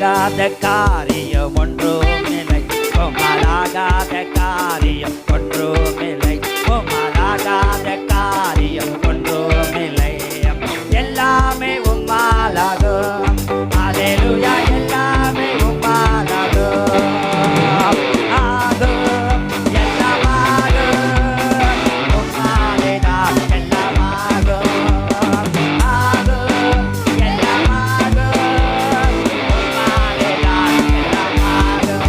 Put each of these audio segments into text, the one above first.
உம்மாலாகாத காரியம் ஒன்றுமில்லை, உம்மாலாகாத காரியம் ஒன்றுமில்லை, உம்மாலாகாத காரியம் ஒன்றுமில்லை. எல்லாமே உம்மாலாகும். அல்லேலூயா. எல்லாமே உம்மாலாகும். ஆகும், எல்லாமாகும். உம்மாலேதான் எல்லாமாகும். ஆகும், எல்லாமாகும். உம்மாலேதான் எல்லாமாகும்.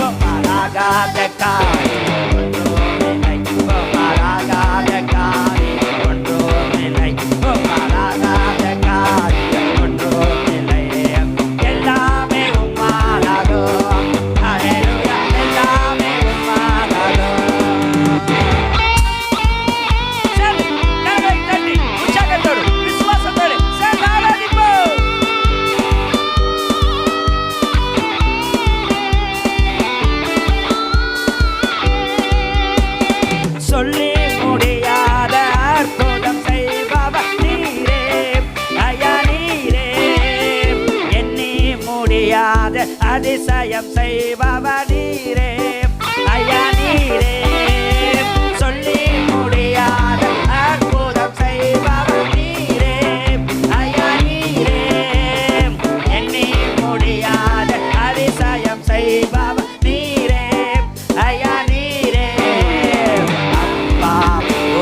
உம்மாலாகாத காரியம் ஒன்றுமில்லை, உம்மாலாகாத காரியம் ஒன்றுமில்லை, உம்மாலாகாத காரியம் ஒன்றுமில்லை. எல்லாமே உம்மாலாகும். அல்லேலூயா. எல்லாமே உம்மாலாகும். சரி, கரங்களை தட்டி உற்சாகத்தோடு விசுவாசத்தோடு சேர்ந்து ஆராதிப்போம். சொல்லி முடியாத அற்புதம் செய்பவர் நீரே, ஐயா நீரே. எண்ணி முடியாத அதிசயம் செய்பவர் நீரே, ஐயா நீரே. சொல்லி முடியாத அற்புதம் செய்பவர் நீரே, ஐயா நீரே. எண்ணி முடியாத அதிசயம் செய்பவர் நீரே, ஐயா நீரே. அப்பா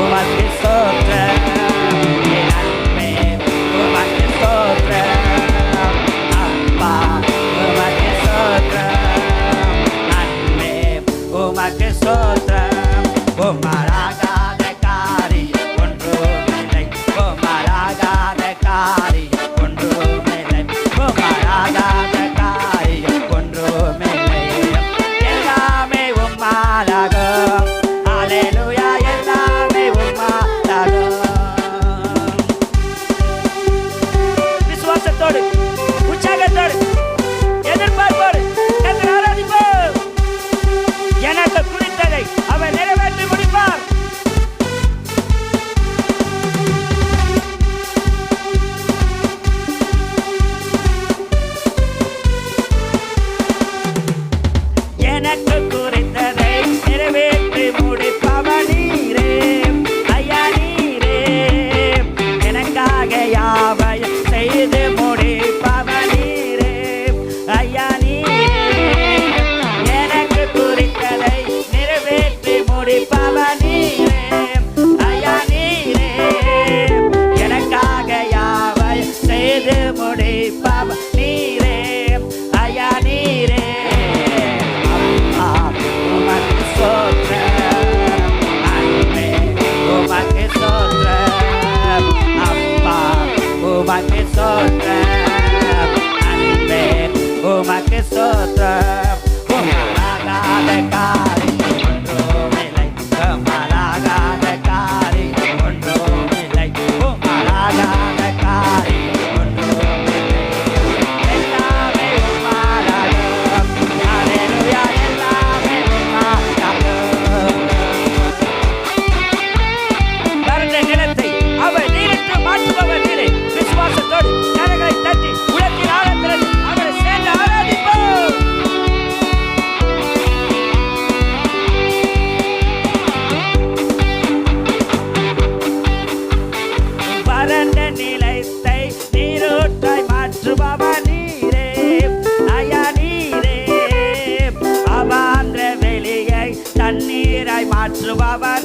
உமக்கு ஸ்தோத்திரம், என் அன்பே உமக்கு ஸ்தோத்திரம். அப்பா உமக்கு ஸ்தோத்திரம், அன்பே உமக்கு ஸ்தோத்திரம். உம்மாலாகாத காரியம் ஒன்றுமில்லை, உம்மாலாகாத காரியம் ஒன்றுமில்லை, உம்மாலாகாத காரியம் ஒன்றுமில்லை. எல்லாமே உம்மாலாகும். அல்லேலூயா. எல்லாமே உம்மாலாகும். விசுவாசத்தோடு உற்சாகத்தோடு எதிர்பார்ப்போடு கர்த்தரை ஆராதிப்போம். எனக்கு குறித்ததை அவர் நிறைவேற்றி முடிப்பார். எனக்கு குறித்ததை நிறைவேற்றி முடிப்பவர் நீரே, ஐயா நீரே. எனக்காக யாவையும் செய்து முடிப்பவர் நீரே, ஐயா நீரே. எனக்கு குறித்ததை நிறைவேற்றி முடிப்பவர் நீரே, ஐயா நீரே. எனக்காக யாவையும் செய்து முடிப்பவர் நீரே, ஐயா நீரே. அப்பா உமக்கு ஸ்தோத்திரம், அன்பே உமக்கு ஸ்தோத்திரம். அப்பா உமக்கு ஸ்தோத்திரம், அன்பே உமக்கு ஸ்தோத்திரம். உம்மாலாகாத காரியம் ஒன்றுமில்லை, உம்மாலாகாத காரியம் ஒன்றுமில்லை, உம்மாலாகாத காரியம் ஒன்றுமில்லை. எல்லாமே உம்மாலாகும். அல்லேலூயா. எல்லாமே உம்மாலாகும். வறண்ட நிலத்தை அவர் நீரிட்டு மாற்றுபவர் நீரே. விசுவாசத்தோடு கரங்களை தட்டி உலகின் ஆழத்திலிருந்து அவரை சேர்ந்து ஆராதிப்போம். வறண்ட நிலத்தை நீரூற்றாய் மாற்றுபவர் நீரே, ஐயா நீரே. அவாந்திர வெளியை தண்ணீராய் மாற்றுபவர்